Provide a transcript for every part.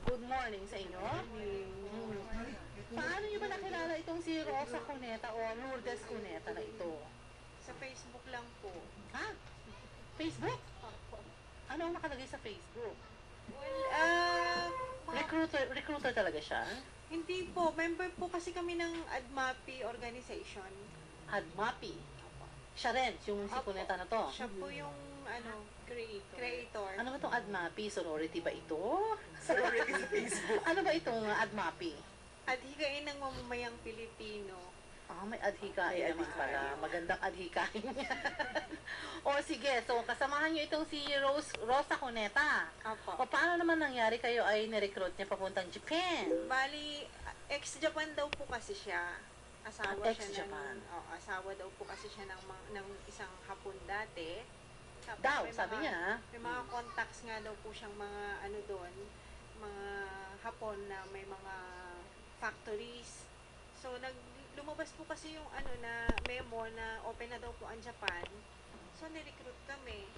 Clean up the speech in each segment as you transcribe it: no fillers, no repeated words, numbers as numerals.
Good morning sa inyo. Hmm. Paano niyo ba nakilala itong si Rosa Cuneta o Lourdes Cuneta na ito? Sa Facebook lang po. Ha? Facebook? Opo. Ano ang nakalagay sa Facebook? Well, Recruiter talaga siya? hindi po. Member po kasi kami ng ADMAPI organization. Admapi. Siya rin, yung si Opo. Cuneta na to. Siya po yung creator. Ano ba itong Admapi? Sorority ba ito? Sorority sa Facebook. Ano ba itong Admapi? Adhigain ng mamamayang Pilipino. May adhikain May naman adhikain. pala. Magandang adhikain niya. O sige, so kasamahan niyo itong si Rosa Cuneta. Apo. O paano naman nangyari kayo ay nirecruit niya papuntang Japan? Bali, ex-Japan daw po kasi siya. Asawa siya Ex-Japan. asawa daw po kasi siya ng isang Hapon dati. Tapos Daw, may sabi mga- niya. May mga contacts nga daw po siyang mga ano doon, mga Hapon na may mga factories. So lumabas po kasi yung ano na memo na open na daw po ang Japan. So nirecruit kami.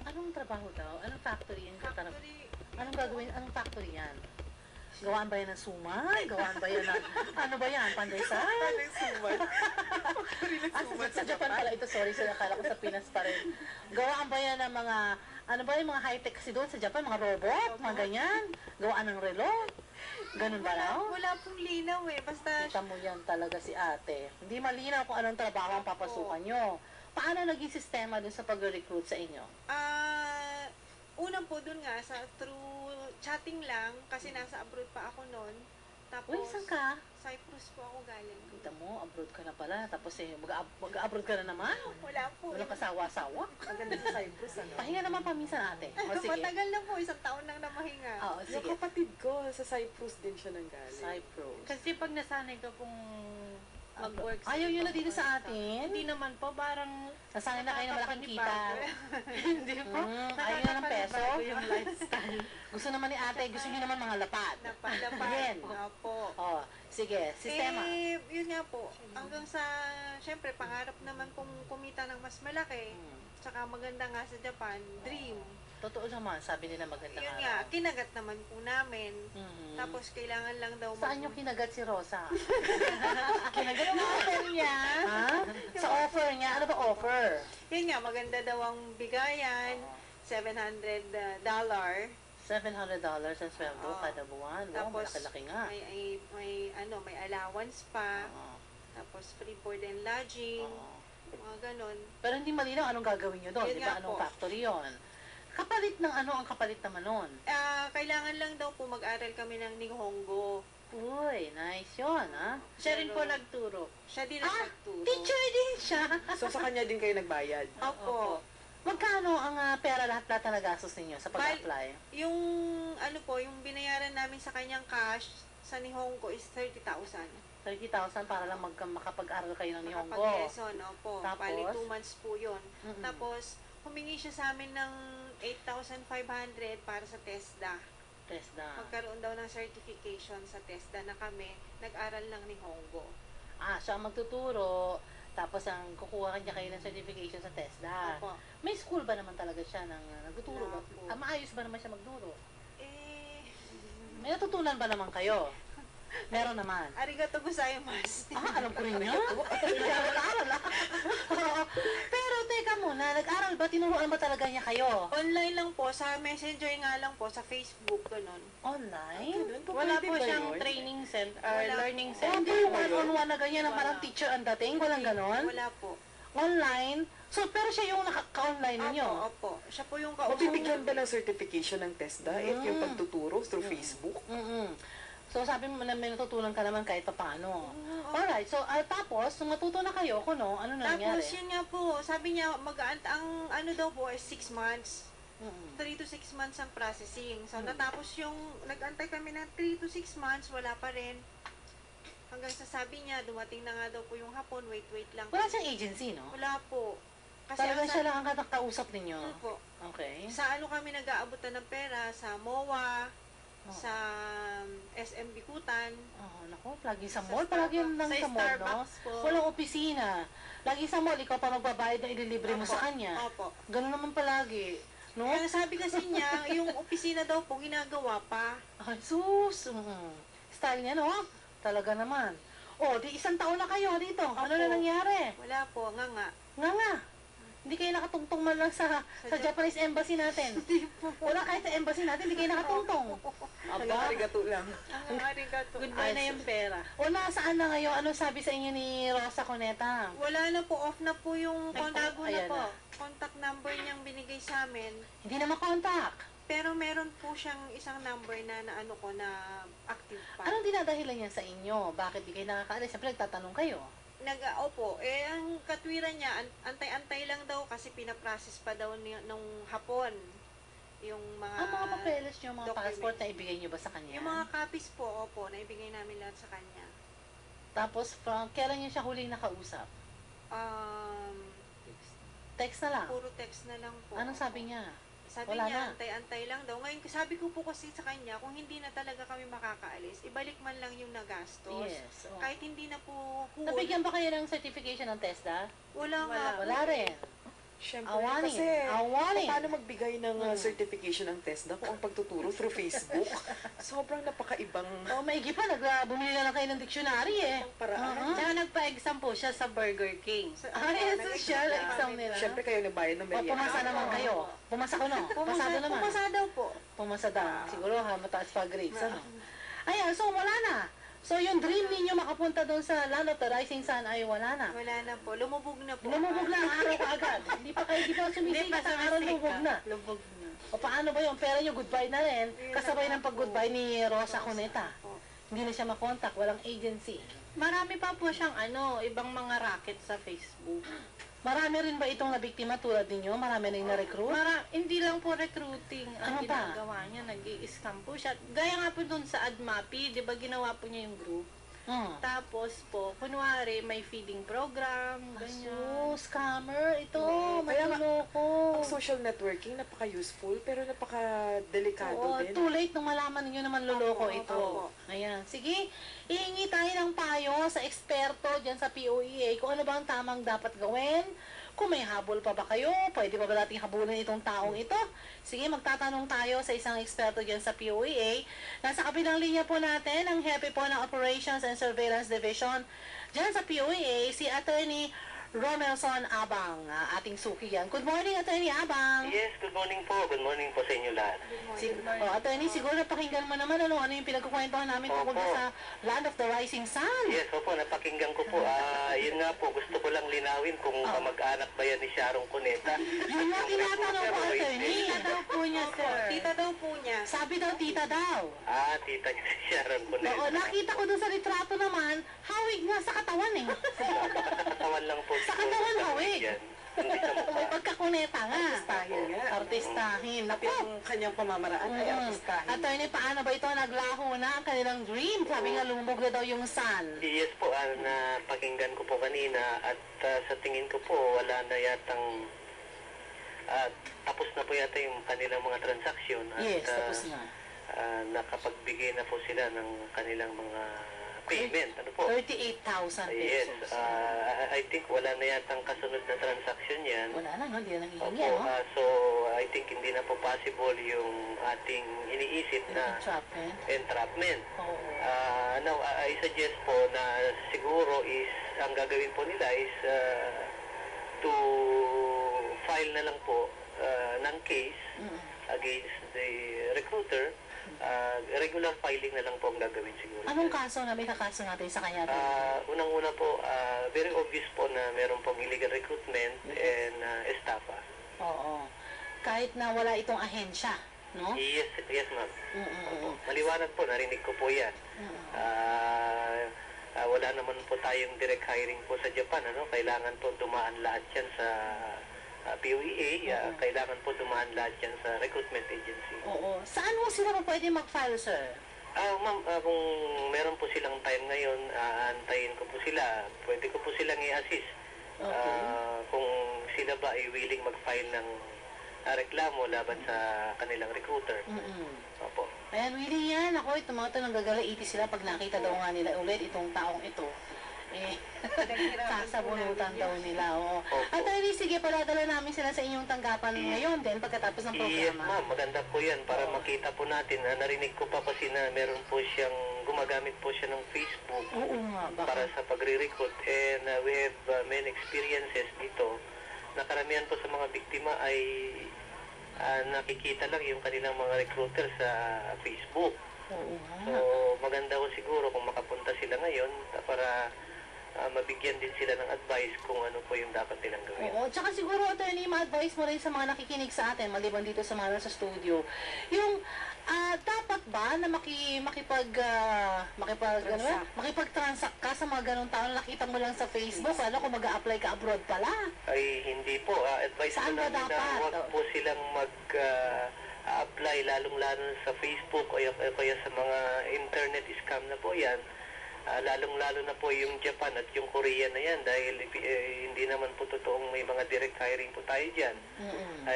Anong trabaho daw? Anong factory yan? Factory. Anong gagawin? Anong factory yan? Gawaan ba yan ng sumay? Gawaan ba yan ng... Ano ba yan? Pandesal? Ano yung suman? Sa Japan pala ito. Sorry, akala ko sa Pinas pa rin. Gawaan ba yan ng mga... Ano ba yung mga high-tech kasi doon sa Japan? Mga robot? Mga ganyan? Gawaan ng relo? Ganun ba raw? Wala pong linaw eh. Basta Kita mo yan talaga si ate. Hindi malinaw kung anong trabaho ang papasukan nyo. Paano naging sistema dun sa pag-recruit sa inyo? unang po dun nga through chatting lang kasi nasa abroad pa ako noon. Tapos Uy, saan ka? Cyprus po ako galing. Kita mo, abroad ka na pala. Tapos mag-abroad ka na naman. Wala po. Walang kasawa-sawa. Maganda sa Cyprus, ano? Pahinga naman paminsan ate. O sige. Matagal na po, 1 taon nang namahinga. Oo, Yung sige. kapatid ko, sa Cyprus din siya nanggaling. Cyprus. Kasi pag nasanay ka pong mag-work Ayaw yun na dito sa atin. Hindi naman po, parang Nasanay na kayo ng malaking kita. hindi po. Ayaw na ng peso. Nakakapanibago yung lifestyle. Gusto naman ni ate, gusto niyo naman mga lapad. Napadapan. Yen. Nga po. Oh, sige, sistema. Yun nga po. Hanggang sa, syempre, pangarap naman pong kumita ng mas malaki. Tsaka maganda nga sa Japan, dream. Totoo naman, sabi nila maganda Yun nga. nga, kinagat naman po namin. Mhm. Tapos kailangan lang daw Saan yung kinagat si Rosa? kinagat ang offer niya. Ha? Sa offer niya? Ano ba offer? Yun nga, maganda daw ang bigayan. $700. $700 ang sweldo Oo. kada buwan. Wow, Tapos malaki-laki nga. may allowance pa. Oo. Tapos free board and lodging. Oo. Mga ganon. Pero hindi malinaw anong gagawin nyo doon. Yun Di ba? nga Anong po. factory yon? Kapalit ng ano ang kapalit naman nun? Kailangan lang daw po mag-aral kami ng Nihongo. Uy, nice yun, ha? Siya rin po Pero- nagturo. Siya din ang nagturo. Teacher din siya. So sa kanya din kayo nagbayad? Opo. Magkano ang pera lahat-lahat na nagastos ninyo sa pag-apply? Yung ano po, yung binayaran namin sa kanyang cash sa Nihongo is 30,000. 30,000 para lang makapag-aral kayo ng Nihongo. Makapag-lesson, opo. Tapos? Bali 2 months po yun. Mm-mm. Tapos, humingi siya sa amin ng 8,500 para sa TESDA. TESDA. Magkaroon daw ng certification sa TESDA na kami nag-aral ng Nihongo. Siya ang magtuturo, tapos ang kukuha kanya kayo ng certification sa TESDA. Opo. May school ba naman talaga siya ng nagtuturo? Wala Ba? po. Maayos ba naman siya magturo? Eh, May natutunan ba naman kayo? Meron naman. arigato gozaimasu. Alam ko rin yun. Nag-aaral Pero teka muna, nag-aral ba? Tinuruan ba talaga niya kayo? Online lang po, sa Messenger nga lang po, sa Facebook, ganun. Online? Wala Pwede po ba siyang yun? training center, Wala learning po. center. Hindi yung one-on-one na ganyan na parang teacher ang dating? Walang ganon? Wala po. Online? So, pero siya yung nakaka-online ninyo? Opo. Siya po yung kausap. Mabibigyan ba ng certification ng TESDA if yung pagtuturo through Facebook? Mm-mm. So, sabi mo na may natutunan ka naman kahit pa paano. Alright, so, tapos, nung matuto na kayo, ano nangyari? Tapos yun nga po, sabi niya, ang ano daw po is 6 months. Mm-mm. 3 to 6 months ang processing. So, natapos yung, nag-antay kami ng 3 to 6 months, wala pa rin. Hanggang sa sabi niya, dumating na nga daw po yung hapon, wait lang. Wala siyang agency, no? Wala po. Talagang ang siya lang ang kausap ninyo. Ano po, Okay. sa ano kami nag-aabutan ng pera, sa MOA, Oo. sa SM Bikutan. Naku, lagi sa Sa mall, palagi Starbucks. lang Sa sa mall, no? Starbucks po. Walang opisina. Lagi sa mall, ikaw pa magbabayad na ililibre mo Opo. sa kanya. Opo. Ganun naman palagi. No? Kaya sabi kasi niya, yung opisina daw po, ginagawa pa. Ay, sus. Style niya, no? Talaga naman. O, di 1 taon na kayo dito. Ano Opo. na nangyari? Wala po, nga. Nga. Hindi kayo nakatungtong man lang sa Japanese embassy natin. Wala kahit sa embassy natin, hindi kayo nakatungtong. Aba. Arigato lang. Arigato. Goodbye na yung pera. O, nasaan na ngayon? Ano sabi sa inyo ni Rosa Coneta? Wala na po, off na po yung kontago na Ayan po. na. Contact number niyang binigay sa amin. Hindi na makontak. Pero meron po siyang isang number na ano ko na active pa. Anong dinadahilan niya sa inyo? Bakit di kayo nakakaalis? Siyempre, nagtatanong kayo. Opo, ang katwiran niya, antay-antay lang daw kasi pinaprocess pa daw nung hapon. Yung mga Ang mga papeles niyo, mga documents. passport na ibigay niyo ba sa kanya? Yung mga copies po, opo, naibigay namin lahat sa kanya. Tapos, kailan niya siya huling nakausap? Text na lang. Puro text na lang po. Anong sabi niya? Sabi Wala niya, na. antay-antay lang daw. Ngayon, sabi ko po kasi sa kanya, kung hindi na talaga kami makakaalis, ibalik man lang yung nagastos. Yes. Oh. Kahit hindi na po whole, Nabigyan ba kayo ng certification ng TESDA? wala nga. Wala rin. Siyempre, Awanin. kasi Awanin. paano magbigay ng certification ng TESDA kung ang pagtuturo through Facebook? Sobrang napakaibang O, maigi pa, bumili na lang kayo ng dictionary eh. paraan. Tsaka nagpa-exam po siya sa Burger King. Ay, social exam nila. Siyempre kayo nagbayad ng O, merienda. pumasa naman kayo. Pumasa ko no? Pasado naman. Pumasa daw po. Pumasa daw. Siguro ha, mataas pa grades. Ano? Ayan, so wala na. So yung dream ninyo makapunta doon sa Land of the Rising Sun ay wala na. Wala na po. Lumubog na po. Lumubog na ang araw ka agad. Hindi pa sumisikat ang araw, lumubog na. Lubog na. O paano ba yung pera nyo, goodbye na rin, kasabay ng pag-goodbye ni Rosa Cuneta. Hindi na siya makontak, walang agency. Marami pa po siyang ibang mga racket sa Facebook. Marami rin ba itong nabiktima tulad ninyo? Marami na yung na-recruit? Hindi lang po recruiting ang Ano pa? ginagawa niya. Nag-i-scam po siya. Gaya nga po dun sa AdMapi, di ba ginawa po niya yung group? Tapos po, kunwari, may feeding program, ganyan. So, scammer, ito, Kaya nga, manloloko. Ang social networking, napaka-useful, pero napaka-delikado Oo, din. too late nung malaman ninyo naman loloko Opo, ito. opo. Ayan. Sige, ihingi tayo ng payo sa eksperto dyan sa POEA kung ano ba ang tamang dapat gawin. Kung may habol pa ba kayo, pwede pa ba nating habulin itong taong ito? Sige, magtatanong tayo sa isang eksperto dyan sa POEA. Nasa kabilang linya po natin, ang hepe po ng Operations and Surveillance Division dyan sa POEA, si Attorney Romelson Abang, ating suki yan. Good morning, Attorney Abang. Yes, good morning po. Good morning po sa inyo lahat. Attorney, siguro napakinggan mo naman ano yung pinagkukwentuhan namin tungkol Opo. sa Land of the Rising Sun. Yes, opo, napakinggan ko po. Yun nga po, gusto ko lang linawin kung kamag-anak ba yan ni Sharon Cuneta. Yun nga tinatanong ko, Attorney. Tita daw po niya, sir. Tita daw po niya. Sabi daw, tita daw. Tita niya si Sharon Oo, Cuneta. nakita ko dun sa litrato naman, hawig nga sa katawan eh. Katawan lang po. Sa siguro katawan, sa hawig. yan. Hindi sa mukha. May pagkakuneta nga. Artistahin nga. Artistahin. Naku. Yung kanyang pamamaraan ay artistahin. Attorney, paano ba ito? Naglaho na ang kanilang dream. Sabi nga, lumubog na daw yung sun. Yes po, napakinggan ko po kanina at sa tingin ko po, wala na yatang tapos na po yata yung kanilang mga transaksyon at Yes, tapos na. nakapagbigay na po sila ng kanilang mga payment. Ano po? 38,000 Yes, pesos. I think wala na yatang kasunod na transaction yan. Wala na, no? Hindi na Opo, nanghihingi, no? so I think hindi na po possible yung ating iniisip na Entrapment. entrapment. Oo. Now, I suggest po na siguro is, ang gagawin po nila is to file na lang po ng case against the recruiter. Regular filing na lang po ang gagawin siguro. Anong kaso na may kakaso natin sa kanya? Unang-una po, very obvious po na meron pong illegal recruitment and estafa. Oo. Kahit na wala itong ahensya, no? Yes, yes ma'am. Mm-mm. Maliwanag po, narinig ko po yan. Wala naman po tayong direct hiring po sa Japan. Kailangan po dumaan lahat yan sa POEA. Kailangan po dumaan lahat yan sa recruitment agency. Oo. Saan mo sila pa pwede mag-file, sir? Ma'am, kung meron po silang time ngayon, antayin ko po sila. Pwede ko po silang i-assist. Okay. Kung sila ba ay willing mag-file ng reklamo laban sa kanilang recruiter. Opo. Ayan, willing yan. Ako, itong mga ito nanggagalaiti sila pag nakita daw nga nila ulit itong taong ito. Eh, Pinaghirapan po sasabunutan namin daw yun. nila. Oo. Opo. Attorney, sige, paladala namin sila sa inyong tanggapan ngayon din pagkatapos ng Yes, programa. ma'am. Maganda po yan para makita po natin. Narinig ko pa kasi na meron po siyang, gumagamit po siya ng Facebook Oo nga, para baka. sa pagre-recruit. And we have many experiences dito. Na karamihan po sa mga biktima ay nakikita lang yung kanilang mga recruiter sa Facebook. Oo So, nga. maganda ko siguro kung makapunta sila ngayon para mabigyan din sila ng advice kung ano po yung dapat nilang gawin. Oo, tsaka siguro, attorney, ma-advise mo rin sa mga nakikinig sa atin, maliban dito sa mga nasa studio, yung dapat ba na makipag-transact ka sa mga ganong tao na nakita mo lang sa Facebook, ano kung mag-a-apply ka abroad pala? Ay, hindi po. Advice ko Saan ba namin na dapat? huwag po silang mag-apply, lalong-lalo sa Facebook o kaya sa mga internet scam na po yan. Lalong-lalo na po yung Japan at yung Korea na yan dahil hindi naman po totoong may mga direct hiring po tayo dyan.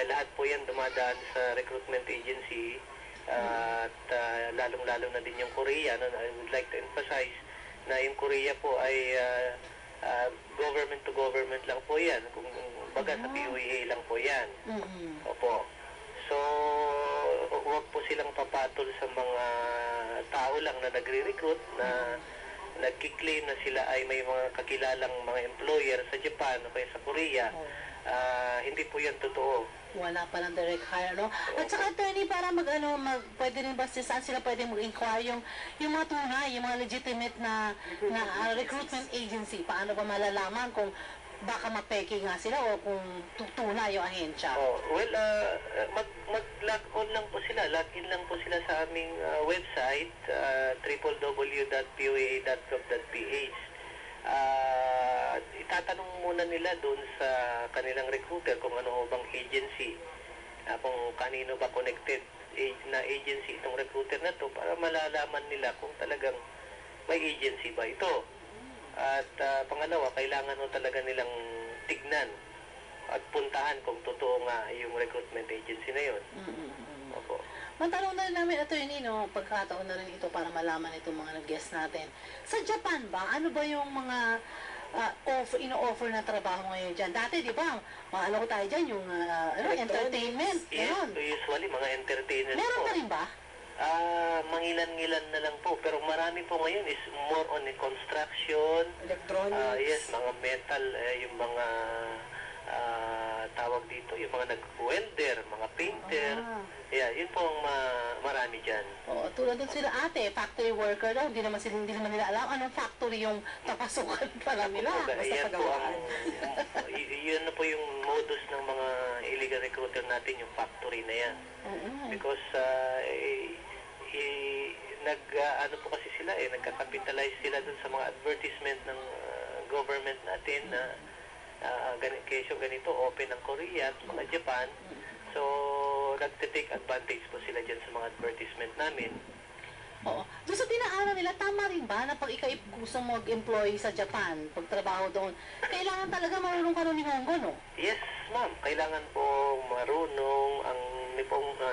Lahat po yan dumadaan sa recruitment agency at lalong-lalo na din yung Korea. No? I would like to emphasize na yung Korea po ay government to government lang po yan. Kung baga sa POEA lang po yan. Opo. So, huwag po silang papatol sa mga tao lang na nagre-recruit na nagkiklaim na sila ay may mga kakilalang mga employer sa Japan o kaya sa Korea. Hindi po yan totoo. Wala pa ng direct hire, no? At saka, attorney, para pwede rin ba saan sila pwede mag-inquire yung mga tunay, yung mga legitimate na recruitment agency? Paano ba malalaman kung baka mapeke nga sila o kung tunay yung ahensya? Mag-log on lang po sila. Log in lang po sila sa aming website, www.poa.gov.ph. Itatanong muna nila doon sa kanilang recruiter kung ano bang agency, kung kanino ba connected na agency itong recruiter na to para malalaman nila kung talagang may agency ba ito. At pangalawa, kailangan mo talaga nilang tignan at puntahan kung totoo nga yung recruitment agency na yun. Opo. Matanong na rin namin, attorney, no, pagkataon na rin ito para malaman itong mga nag-guest natin. Sa Japan ba, ano ba yung mga ino-offer na trabaho ngayon dyan? Dati, di ba, ko tayo dyan, yung entertainment, Yes, yun. usually mga entertainers Meron po. ka rin ba? Mangilan-ngilan na lang po. Pero marami po ngayon is more on the construction. Electronics. Yes, mga metal, yung mga tawag dito, yung mga nag-welder, mga painter. Yeah, yun po ang marami dyan. Oo, tulad doon sila ate, factory worker daw, hindi naman nila alam anong factory yung papasukan pala nila. Kumbaga, yan po ang, yun na po yung modus ng mga illegal recruiter natin, yung factory na yan. Because ano po kasi sila nagka-capitalize sila dun sa mga advertisement ng government natin na ganito, open ang Korea at mga Japan. So, nagte-take advantage po sila dyan sa mga advertisement namin. Oo. Doon sa dinaanan nila, tama rin ba na pag ikaw gusto mo mag-employ sa Japan, pagtrabaho doon, kailangan talaga marunong ka ng Nihongo, no? Yes, ma'am. Kailangan po marunong ang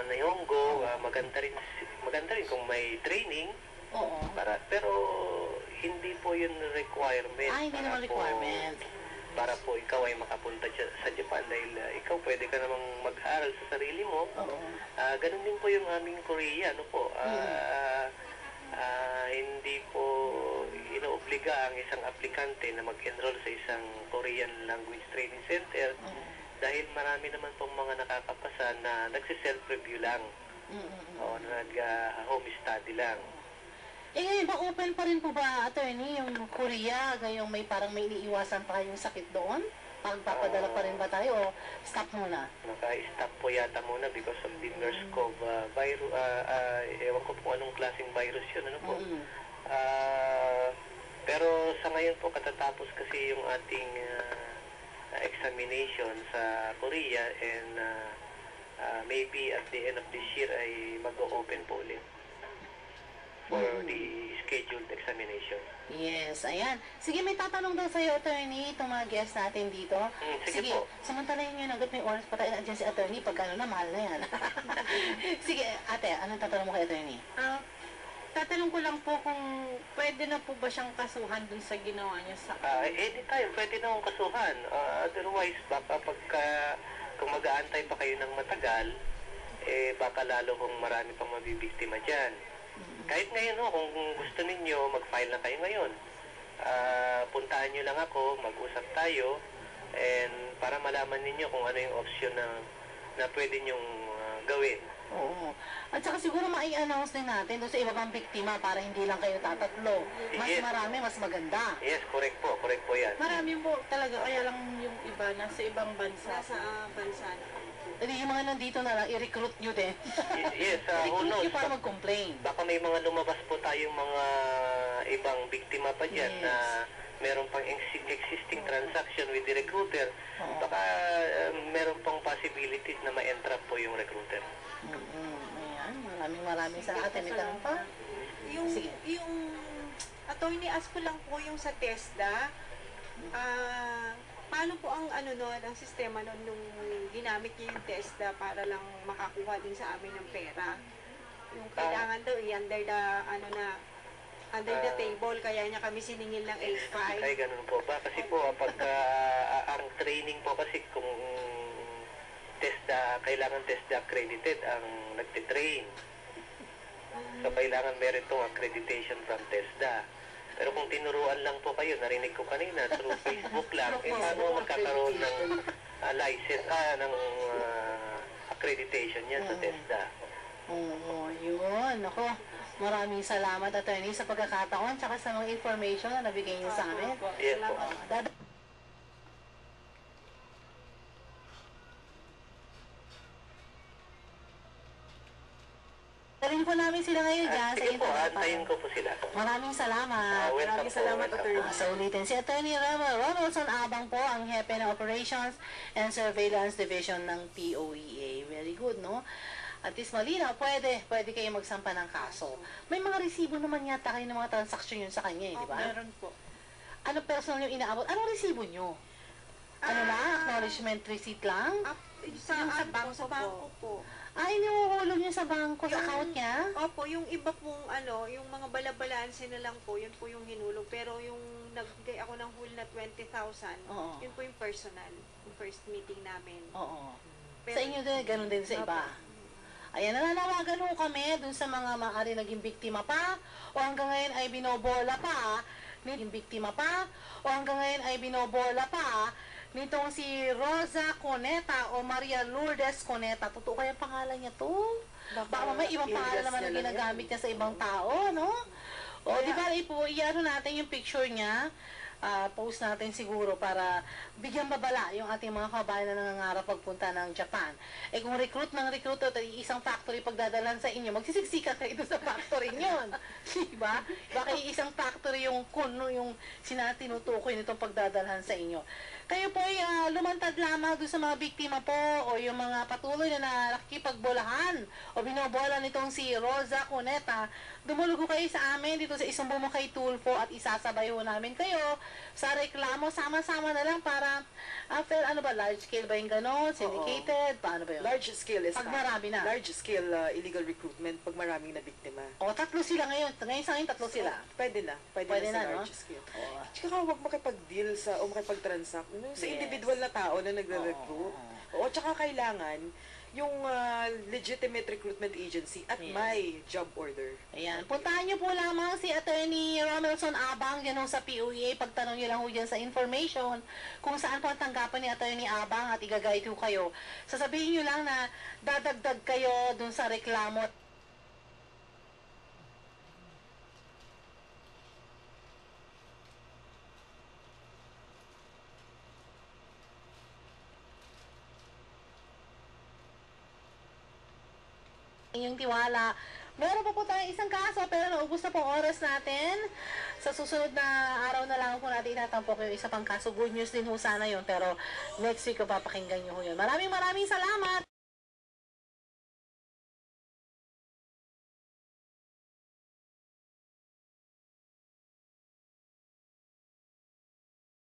Nihongo. Maganda rin kung may training. Oo. Pero hindi po yun requirement. Hindi naman requirement. Para po ikaw ay makapunta sa Japan dahil ikaw pwede ka namang mag-aral sa sarili mo. Oo. Ganun din po yung aming Korea, ano po. Hindi po inoobliga ang isang aplikante na mag-enroll sa isang Korean Language Training Center dahil marami naman pong mga nakakapasa na nagsi-self-review lang o nag-home study lang. Ngayon ba, open pa rin po ba, attorney, yung Korea, ngayong parang may iniiwasan pa kayong sakit doon? Pagpapadala pa rin ba tayo o stop muna? Naka-stop po yata muna because of the MERS-CoV virus. Ewan ko po anong klaseng virus yun, ano po. Pero sa ngayon po, katatapos kasi yung ating examination sa Korea and maybe at the end of this year ay mag-open po ulit for the scheduled examination. Yes, ayan. Sige, may tatanong daw sa'yo, attorney, itong mga guests natin dito. Sige po. Samantalahin nyo nagot may oras pa tayo na dyan si attorney, pagkano na, mahal na yan. Sige, ate, anong tatanong mo kay attorney? tatanong ko lang po kung pwede na po ba siyang kasuhan dun sa ginawa niya sa Anytime, pwede na akong kasuhan. Otherwise, baka kung mag-aantay pa kayo ng matagal, baka lalo kung marami pang mabibiktima dyan. Kahit ngayon, kung gusto ninyo, mag-file na kayo ngayon. Puntahan nyo lang ako, mag-usap tayo, and para malaman ninyo kung ano yung option na pwede nyong gawin. Oo. At saka siguro mai-announce din natin doon sa iba pang biktima para hindi lang kayo tatatlo. Mas Yes. marami, mas maganda. Yes, correct po yan. Marami po talaga, kaya lang yung iba nasa ibang bansa. Nasa bansa na po. Hindi yung mga nandito na lang, i-recruit nyo din. Yes, who I-recruit knows? nyo para mag-complain. Baka may mga lumabas po tayong mga ibang biktima pa dyan Yes. na meron pang existing transaction with the recruiter. Oo. Baka meron pang possibilities na ma-entrap po yung recruiter. Ayan, maraming salamat. May tanong pa? Sige. Yung attorney, ask ko lang po yung sa TESDA. Paano po ang ang sistema nung ginamit niyo yung TESDA para lang makakuha din sa amin ng pera? Yung kailangan daw under the table, kaya niya kami siningil ng 8.5. Ay, ganun po ba? Kasi po, ang training po kasi kung kailangan TESDA accredited ang nagtitrain. So, kailangan meron itong accreditation from TESDA. Pero kung tinuruan lang po kayo, narinig ko kanina, through Facebook lang, paano magkakaroon ng license, ng accreditation yan sa TESDA? Oo, yun. Ako, maraming salamat, attorney, sa pagkakataon tsaka sa mga information na nabigay niyo sa amin. Yes po. Dalhin po namin sila ngayon dyan sa Sige po, internet. antayin ko po sila. Maraming salamat. Welcome Maraming salamat, po, welcome attorney. po. Sa ulitin, si Attorney Ronaldson Abang po ang hepe ng Operations and Surveillance Division ng POEA. Very good, no? At least malinaw, pwede kayo magsampa ng kaso. May mga resibo naman yata kayo ng mga transaksyon yun sa kanya, di ba? Meron po. Ano personal yung inaabot? Anong resibo nyo? Ano lang? Acknowledgement receipt lang? Yung sa bangko po. Ay, nihuhulog niya sa bangko, sa account niya? Opo, yung iba pong yung mga balabalanse na lang po, yun po yung hinulog. Pero yung nagbigay ako ng whole na 20,000, Oo. yun po yung personal, yung first meeting namin. Oo. Pero- Sa inyo din, ganun din sa iba. Ayan, nananawagan ho kami dun sa mga maaari naging biktima pa, o hanggang ngayon ay binobola pa, naging biktima pa, o hanggang ngayon ay binobola pa, nitong si Rosa Coneta o Maria Lourdes Coneta. Totoo kaya pangalan niya to? Baka may ibang pangalan naman na ginagamit niya sa ibang tao, no? O, di ba, i-ano natin yung picture niya, post natin siguro para bigyan babala yung ating mga kabayan na nangangarap pagpunta ng Japan. Eh kung recruit at isang factory pagdadalan sa inyo, magsisiksika kayo doon sa factory nyon. Diba? Baka isang factory yung tinutinutukoy nitong pagdadalhan sa inyo. Kayo po ay lumantad lamang doon sa mga biktima po o yung mga patuloy na nakikipagbolahan o binobola nitong si Rosa Cuneta. Dumulugo kayo sa amin dito sa Isumbong mo kay Tulfo at isasabay ho namin kayo sa reklamo. Sama-sama na lang para ano ba, large scale ba yung gano'n? Syndicated? Paano ba yun? Large scale is Pag marami na. Large scale illegal recruitment pag maraming na biktima. O, tatlo sila ngayon. Ngayon sa akin, tatlo sila. Pwede na Pwede sa na, no? large scale. Oo. Tsaka huwag makipag-deal o makipag-transact sa Yes. individual na tao na nagre-recruit. Oo, tsaka kailangan yung legitimate recruitment agency at Yes. may job order. Ayan. Puntahan niyo po lamang si Attorney Ronaldson Abang dyan ho sa POEA. Pagtanong niyo lang ho dyan sa information kung saan po ang tanggapan ni Attorney Abang at i-guide ho kayo. Sasabihin niyo lang na dadagdag kayo dun sa reklamo. Inyong tiwala. Meron pa po tayong isang kaso pero naubos na po ang oras natin. Sa susunod na araw na lang po natin itatampok yung isa pang kaso. Good news din ho sana yun pero next week ko papakinggan nyo ho yun. Maraming salamat!